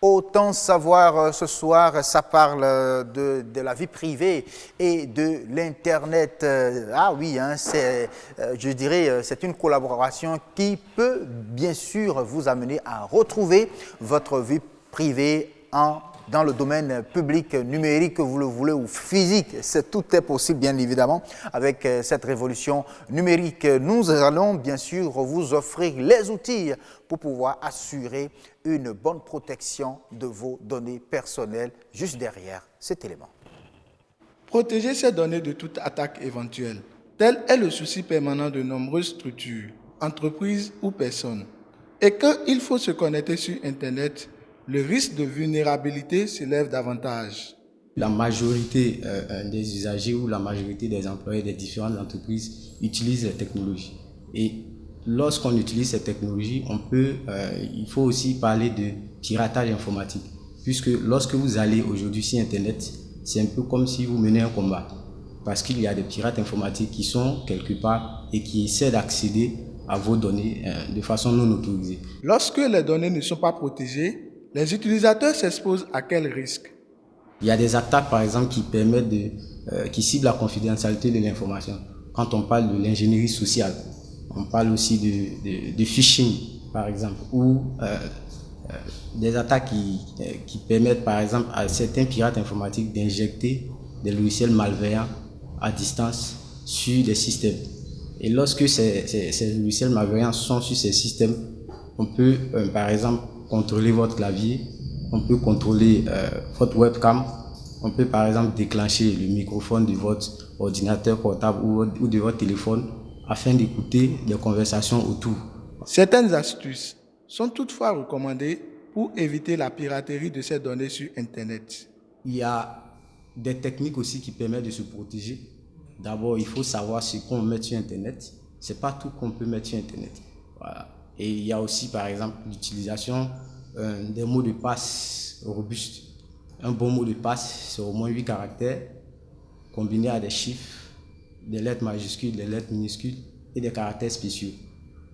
Autant savoir ce soir, ça parle de la vie privée et de l'Internet. Ah oui, hein, je dirais, c'est une collaboration qui peut bien sûr vous amener à retrouver votre vie privée dans le domaine public, numérique, que vous le voulez, ou physique. Tout est possible, bien évidemment, avec cette révolution numérique. Nous allons, bien sûr, vous offrir les outils pour pouvoir assurer une bonne protection de vos données personnelles, juste derrière cet élément. Protéger ces données de toute attaque éventuelle, tel est le souci permanent de nombreuses structures, entreprises ou personnes. Et quand il faut se connecter sur Internet, le risque de vulnérabilité s'élève davantage. La majorité des usagers ou la majorité des employés des différentes entreprises utilisent les technologies. Et lorsqu'on utilise ces technologies, il faut aussi parler de piratage informatique. Puisque lorsque vous allez aujourd'hui sur Internet, c'est un peu comme si vous menez un combat. Parce qu'il y a des pirates informatiques qui sont quelque part et qui essaient d'accéder à vos données de façon non autorisée. Lorsque les données ne sont pas protégées, les utilisateurs s'exposent à quel risque? Il y a des attaques, par exemple, qui ciblent la confidentialité de l'information. Quand on parle de l'ingénierie sociale, on parle aussi de phishing, par exemple, ou des attaques qui permettent, par exemple, à certains pirates informatiques d'injecter des logiciels malveillants à distance sur des systèmes. Et lorsque ces logiciels malveillants sont sur ces systèmes, on peut, par exemple, contrôler votre clavier, on peut contrôler votre webcam, on peut par exemple déclencher le microphone de votre ordinateur portable ou de votre téléphone afin d'écouter des conversations autour. Certaines astuces sont toutefois recommandées pour éviter la piraterie de ces données sur Internet. Il y a des techniques aussi qui permettent de se protéger. D'abord, il faut savoir ce qu'on met sur Internet. Ce n'est pas tout qu'on peut mettre sur Internet. Voilà. Et il y a aussi, par exemple, l'utilisation des mots de passe robustes. Un bon mot de passe, c'est au moins 8 caractères, combinés à des chiffres, des lettres majuscules, des lettres minuscules et des caractères spéciaux.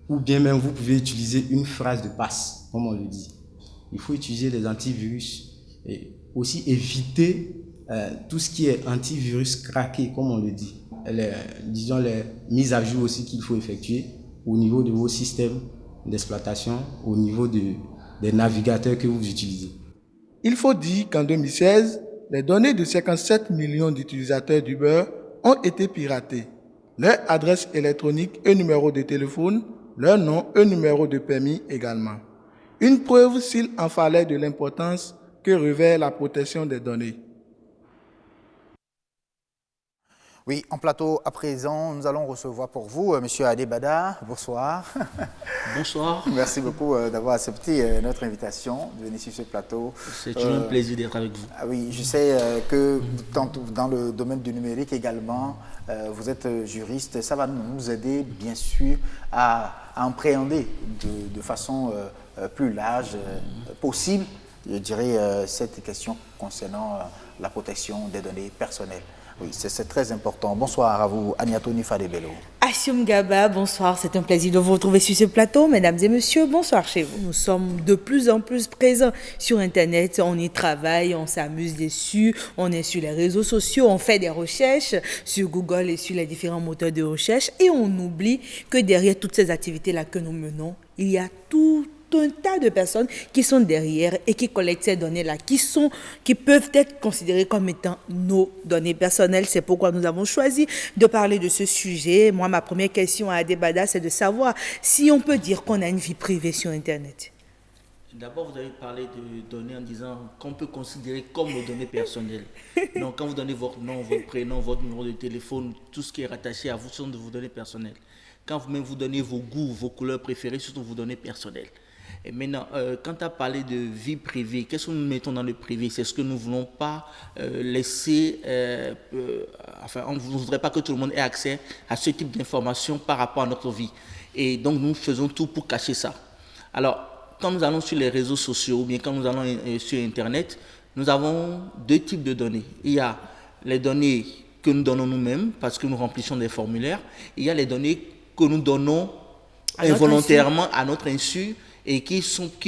Ou bien même, vous pouvez utiliser une phrase de passe, comme on le dit. Il faut utiliser des antivirus et aussi éviter tout ce qui est antivirus craqué, comme on le dit. Disons les mises à jour aussi qu'il faut effectuer au niveau de vos systèmes d'exploitation, au niveau des navigateurs que vous utilisez. Il faut dire qu'en 2016, les données de 57 millions d'utilisateurs d'Uber ont été piratées. Leur adresse électronique et numéro de téléphone, leur nom et numéro de permis également. Une preuve s'il en fallait de l'importance que revêt la protection des données. Oui, en plateau à présent, nous allons recevoir pour vous M. Adebada. Bonsoir. Bonsoir. Merci beaucoup d'avoir accepté notre invitation de venir sur ce plateau. C'est toujours un plaisir d'être avec vous. Oui, je sais que dans le domaine du numérique également, vous êtes juriste. Ça va nous aider, bien sûr, à appréhender de façon plus large possible, je dirais, cette question concernant la protection des données personnelles. Oui, c'est très important. Bonsoir à vous, Aniatoni Fadebello. Assioum Gaba, bonsoir. C'est un plaisir de vous retrouver sur ce plateau. Mesdames et messieurs, bonsoir chez vous. Nous sommes de plus en plus présents sur Internet. On y travaille, on s'amuse dessus. On est sur les réseaux sociaux, on fait des recherches sur Google et sur les différents moteurs de recherche. Et on oublie que derrière toutes ces activités-là que nous menons, il y a tout un tas de personnes qui sont derrière et qui collectent ces données-là, qui peuvent être considérées comme étant nos données personnelles. C'est pourquoi nous avons choisi de parler de ce sujet. Moi, ma première question à Adebada, c'est de savoir si on peut dire qu'on a une vie privée sur Internet. D'abord, vous avez parlé de données en disant qu'on peut considérer comme nos données personnelles. Donc, quand vous donnez votre nom, votre prénom, votre numéro de téléphone, tout ce qui est rattaché à vous sont de vos données personnelles. Quand vous-même vous donnez vos goûts, vos couleurs préférées, ce sont vos données personnelles. Et maintenant, quand tu as parlé de vie privée, qu'est-ce que nous mettons dans le privé? C'est ce que nous ne voulons pas laisser, on ne voudrait pas que tout le monde ait accès à ce type d'informations par rapport à notre vie. Et donc, nous faisons tout pour cacher ça. Alors, quand nous allons sur les réseaux sociaux ou bien quand nous allons sur Internet, nous avons deux types de données. Il y a les données que nous donnons nous-mêmes parce que nous remplissons des formulaires. Il y a les données que nous donnons involontairement à notre insu et qui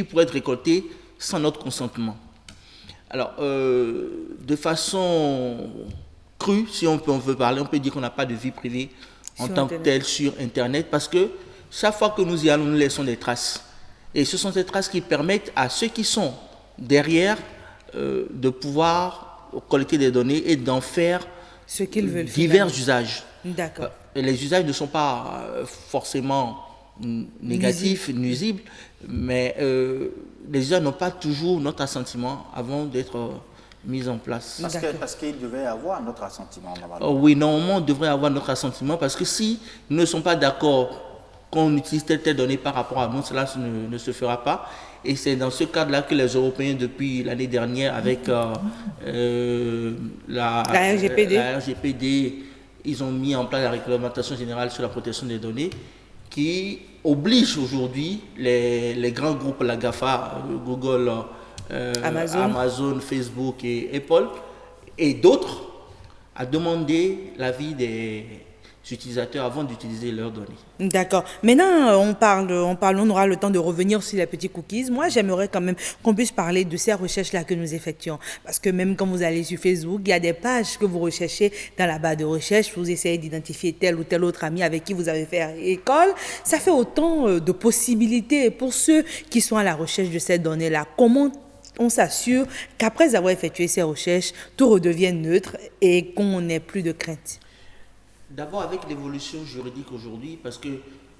pourraient être récoltées sans notre consentement. Alors, de façon crue, si on veut parler, on peut dire qu'on n'a pas de vie privée en tant que telle sur Internet, parce que chaque fois que nous y allons, nous laissons des traces. Et ce sont ces traces qui permettent à ceux qui sont derrière de pouvoir collecter des données et d'en faire ce qu'ils veulent divers usages. D'accord. Les usages ne sont pas forcément négatifs, nuisibles, mais les usages n'ont pas toujours notre assentiment avant d'être mis en place. Parce qu'il devait avoir notre assentiment normalement. Oui, normalement, on devrait avoir notre assentiment, parce que si nous ne sommes pas d'accord qu'on utilise telle donnée par rapport à nous, cela ne se fera pas. Et c'est dans ce cadre-là que les Européens, depuis l'année dernière, avec la RGPD, ils ont mis en place la réglementation générale sur la protection des données, qui oblige aujourd'hui les grands groupes, la GAFA, Google, Amazon, Facebook et Apple, et d'autres, à demander l'avis des utilisateurs avant d'utiliser leurs données. D'accord. Maintenant, on aura le temps de revenir sur les petits cookies. Moi, j'aimerais quand même qu'on puisse parler de ces recherches-là que nous effectuons. Parce que même quand vous allez sur Facebook, il y a des pages que vous recherchez dans la barre de recherche. Vous essayez d'identifier tel ou tel autre ami avec qui vous avez fait école. Ça fait autant de possibilités pour ceux qui sont à la recherche de ces données-là. Comment on s'assure qu'après avoir effectué ces recherches, tout redevienne neutre et qu'on n'ait plus de crainte? D'abord avec l'évolution juridique aujourd'hui, parce que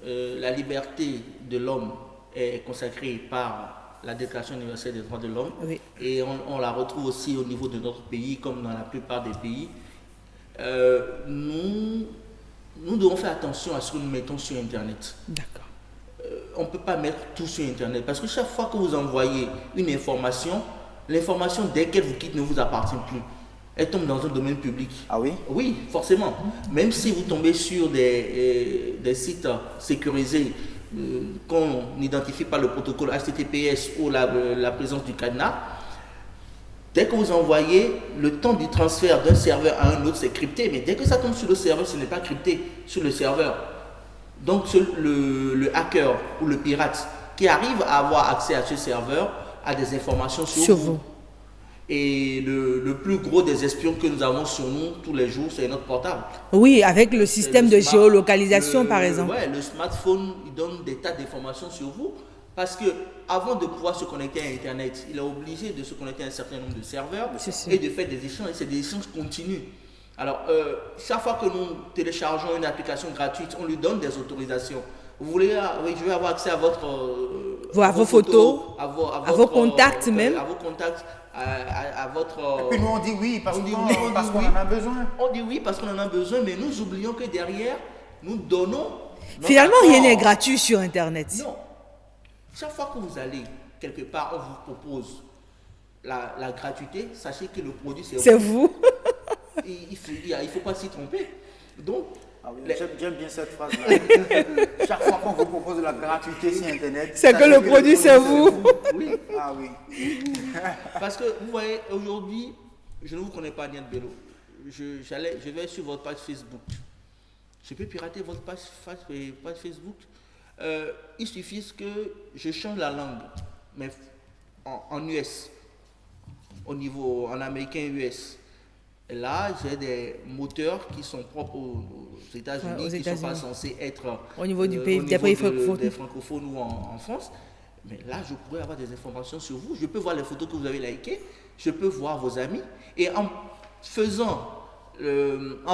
la liberté de l'homme est consacrée par la Déclaration universelle des droits de l'homme, oui. Et on la retrouve aussi au niveau de notre pays, comme dans la plupart des pays. Nous devons faire attention à ce que nous mettons sur Internet. D'accord. On ne peut pas mettre tout sur Internet, parce que chaque fois que vous envoyez une information, l'information, dès qu'elle vous quitte, ne vous appartient plus. Elle tombe dans un domaine public. Ah oui? Oui, forcément. Même si vous tombez sur des sites sécurisés qu'on n'identifie pas le protocole HTTPS ou la présence du cadenas, dès que vous envoyez, le temps du transfert d'un serveur à un autre, c'est crypté. Mais dès que ça tombe sur le serveur, ce n'est pas crypté sur le serveur. Donc le hacker ou le pirate qui arrive à avoir accès à ce serveur a des informations sur vous. Et le plus gros des espions que nous avons sur nous tous les jours, c'est notre portable. Oui, avec le système de géolocalisation, par exemple. Oui, le smartphone, il donne des tas d'informations sur vous. Parce qu'avant de pouvoir se connecter à Internet, il est obligé de se connecter à un certain nombre de serveurs et de faire des échanges. Et c'est des échanges continus. Alors, chaque fois que nous téléchargeons une application gratuite, on lui donne des autorisations. Vous voulez, oui, je veux avoir accès à vos photos, à vos contacts même. À vos contacts. À votre... Et puis nous on dit oui parce qu'on en a besoin. On dit oui parce qu'on en a besoin, mais nous oublions que derrière, nous donnons... Finalement, rien n'est gratuit sur Internet. Non. Chaque fois que vous allez quelque part, on vous propose la gratuité, sachez que le produit, c'est vous. Il ne faut pas s'y tromper. Donc, j'aime bien cette phrase-là. Chaque fois qu'on vous propose la gratuité sur Internet, c'est que le produit, c'est vous. Oui. Ah oui. Parce que vous voyez, aujourd'hui, je ne vous connais pas, Nian Bello. Je vais sur votre page Facebook. Je peux pirater votre page Facebook. Il suffit que je change la langue, mais en US, en américain US. Et là, j'ai des moteurs qui sont propres aux États-Unis, qui ne sont pas censés être au niveau du pays, des francophones ou en France. Mais là, je pourrais avoir des informations sur vous. Je peux voir les photos que vous avez likées. Je peux voir vos amis. Et en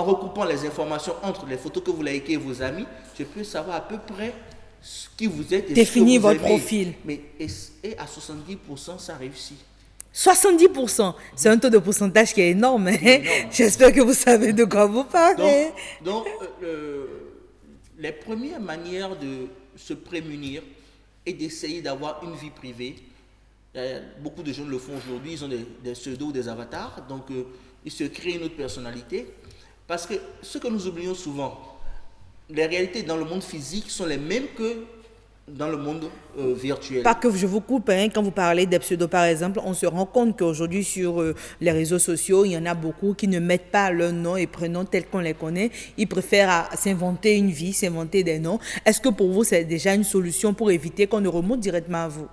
recoupant les informations entre les photos que vous likez et vos amis, je peux savoir à peu près qui vous êtes. Définir votre profil. Mais, et à 70%, ça réussit. 70%, c'est un taux de pourcentage qui est énorme. Hein? J'espère que vous savez de quoi vous parlez. Donc les premières manières de se prémunir et d'essayer d'avoir une vie privée, beaucoup de jeunes le font aujourd'hui, ils ont des pseudos ou des avatars, donc ils se créent une autre personnalité. Parce que ce que nous oublions souvent, les réalités dans le monde physique sont les mêmes que dans le monde virtuel. Pas que je vous coupe, hein, quand vous parlez des pseudos par exemple, on se rend compte qu'aujourd'hui sur les réseaux sociaux, il y en a beaucoup qui ne mettent pas leur nom et prénom tels qu'on les connaît. Ils préfèrent s'inventer une vie, s'inventer des noms. Est-ce que pour vous, c'est déjà une solution pour éviter qu'on ne remonte directement à vous?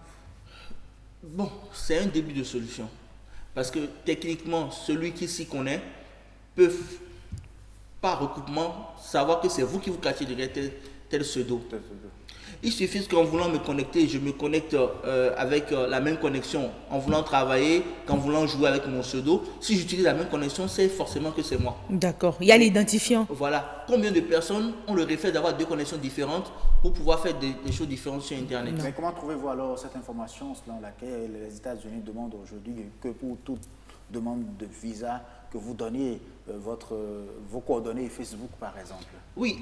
Bon, c'est un début de solution. Parce que techniquement, celui qui s'y connaît peut, par recoupement, savoir que c'est vous qui vous cachez derrière tel pseudo. Il suffit qu'en voulant me connecter, je me connecte avec la même connexion, en voulant travailler, qu'en voulant jouer avec mon pseudo. Si j'utilise la même connexion, c'est forcément que c'est moi. D'accord. Il y a l'identifiant. Voilà. Combien de personnes ont le réflexe d'avoir deux connexions différentes pour pouvoir faire des choses différentes sur Internet? Mais comment trouvez-vous alors cette information selon laquelle les États-Unis demandent aujourd'hui que pour toute demande de visa, que vous donniez vos coordonnées Facebook, par exemple? Oui,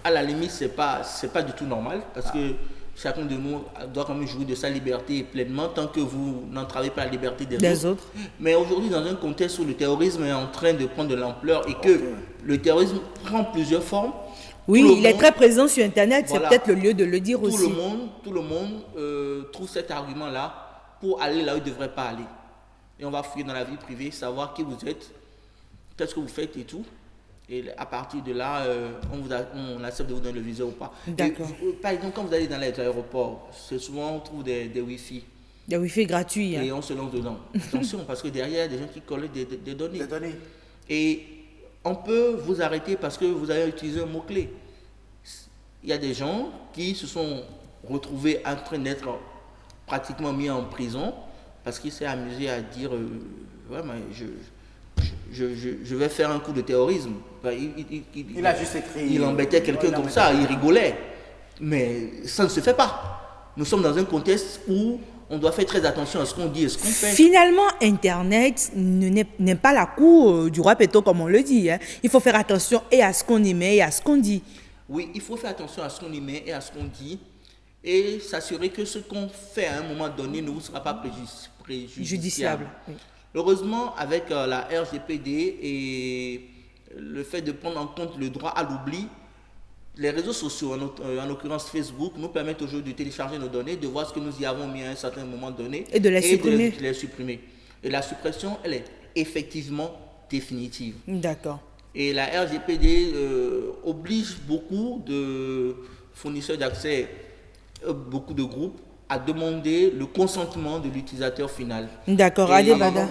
à la limite, c'est pas du tout normal parce que chacun de nous doit quand même jouir de sa liberté pleinement tant que vous n'entravez pas la liberté des autres. Mais aujourd'hui, dans un contexte où le terrorisme est en train de prendre de l'ampleur et que le terrorisme prend plusieurs formes. Oui, il est très présent sur Internet, c'est peut-être le lieu de le dire aussi. Tout le monde trouve cet argument-là pour aller là où il ne devrait pas aller. Et on va fouiller dans la vie privée, savoir qui vous êtes, qu'est-ce que vous faites et tout. Et à partir de là, on accepte de vous donner le visa ou pas. D'accord. Par exemple, quand vous allez dans les aéroports, c'est souvent on trouve des Wi-Fi. Des Wi-Fi gratuits. Et on se lance dedans. Attention, parce que derrière, il y a des gens qui collectent des données. Et on peut vous arrêter parce que vous avez utilisé un mot-clé. Il y a des gens qui se sont retrouvés en train d'être pratiquement mis en prison parce qu'il s'est amusé à dire ouais, mais je vais faire un coup de terrorisme. Il a juste écrit. Il embêtait quelqu'un comme ça, il rigolait. Mais ça ne se fait pas. Nous sommes dans un contexte où on doit faire très attention à ce qu'on dit et ce qu'on fait. Finalement, Internet n'est pas la cour du roi Péto, comme on le dit. Hein. Il faut faire attention et à ce qu'on y met et à ce qu'on dit. Oui, il faut faire attention à ce qu'on y met et à ce qu'on dit et s'assurer que ce qu'on fait à un moment donné ne vous sera pas préjudiciable. Oui. Heureusement, avec la RGPD et le fait de prendre en compte le droit à l'oubli, les réseaux sociaux, en l'occurrence Facebook, nous permettent aujourd'hui de télécharger nos données, de voir ce que nous y avons mis à un certain moment donné et de les supprimer. De les supprimer. Et la suppression, elle est effectivement définitive. D'accord. Et la RGPD oblige beaucoup de fournisseurs d'accès, beaucoup de groupes, à demander le consentement de l'utilisateur final. D'accord, Adébada.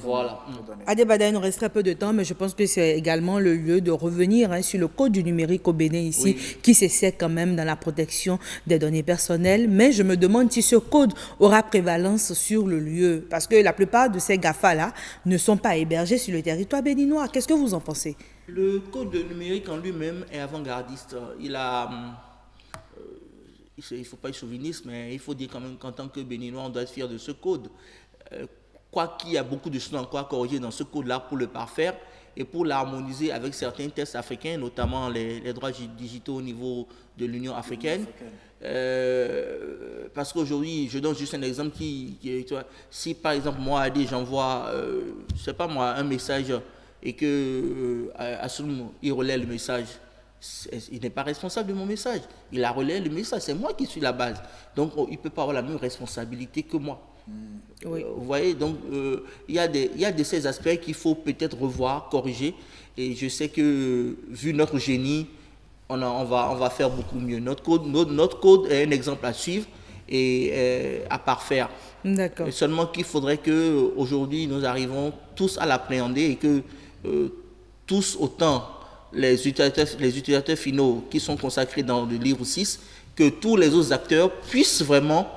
Voilà. Adébada, il nous reste très peu de temps, mais je pense que c'est également le lieu de revenir sur le code du numérique au Bénin ici, qui s'essaie quand même dans la protection des données personnelles. Mais je me demande si ce code aura prévalence sur le lieu, parce que la plupart de ces GAFA-là ne sont pas hébergés sur le territoire béninois. Qu'est-ce que vous en pensez? Le code numérique en lui-même est avant-gardiste. Il ne faut pas être chauviniste, mais il faut dire quand même qu'en tant que Béninois, on doit être fier de ce code. Quoi qu'il y a beaucoup de choses encore à corriger dans ce code-là pour le parfaire et pour l'harmoniser avec certains tests africains, notamment les droits digitaux au niveau de l'Union africaine. Parce qu'aujourd'hui, je donne juste un exemple tu vois, si par exemple moi, Adé, j'envoie, je sais pas moi, un message et que Assoum, il relaie le message, il n'est pas responsable de mon message. Il a relayé le message, c'est moi qui suis la base. Donc, il ne peut pas avoir la même responsabilité que moi. Oui. Vous voyez, donc, il y a de ces aspects qu'il faut peut-être revoir, corriger. Et je sais que, vu notre génie, on va faire beaucoup mieux. Notre code est un exemple à suivre et à parfaire. D'accord. Et seulement qu'il faudrait qu'aujourd'hui, nous arrivons tous à l'appréhender et que tous, autant les utilisateurs finaux qui sont consacrés dans le livre 6, que tous les autres acteurs puissent vraiment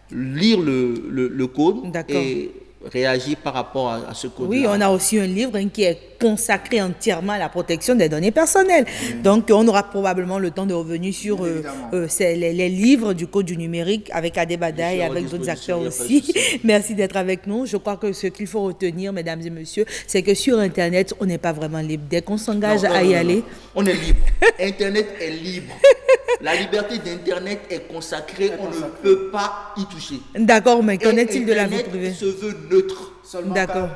lire le code et réagir par rapport à ce code-là. Oui, on a aussi un livre qui est consacré entièrement à la protection des données personnelles. Donc, on aura probablement le temps de revenir sur les livres du code du numérique avec Adébada et avec d'autres acteurs aussi. Merci d'être avec nous. Je crois que ce qu'il faut retenir, mesdames et messieurs, c'est que sur Internet, on n'est pas vraiment libre. Dès qu'on s'engage à y aller... On est libre. Internet est libre. La liberté d'Internet est consacrée. On ne peut pas y toucher. D'accord, mais qu'en est-il de la vie privée? Se veut neutre. D'accord.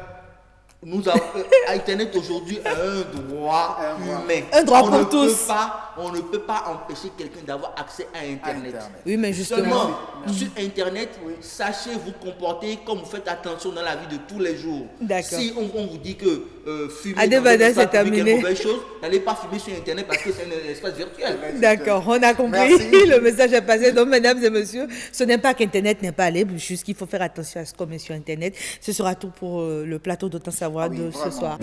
Nous avons, Internet aujourd'hui a un droit humain. Un droit pour tous. On ne peut pas empêcher quelqu'un d'avoir accès à Internet. Oui, mais justement. Seulement, sur Internet, sachez vous comporter comme vous faites attention dans la vie de tous les jours. D'accord. Si on vous dit que fumer Adébada, c'est c'est terminé. une mauvaise chose, n'allez pas fumer sur Internet parce que c'est un espace virtuel. D'accord, on a compris. Merci. Le message est passé. Donc, mesdames et messieurs, ce n'est pas qu'Internet n'est pas libre, juste qu'il faut faire attention à ce qu'on met sur Internet. Ce sera tout pour le plateau d'Autant Savoir de ce vraiment. soir.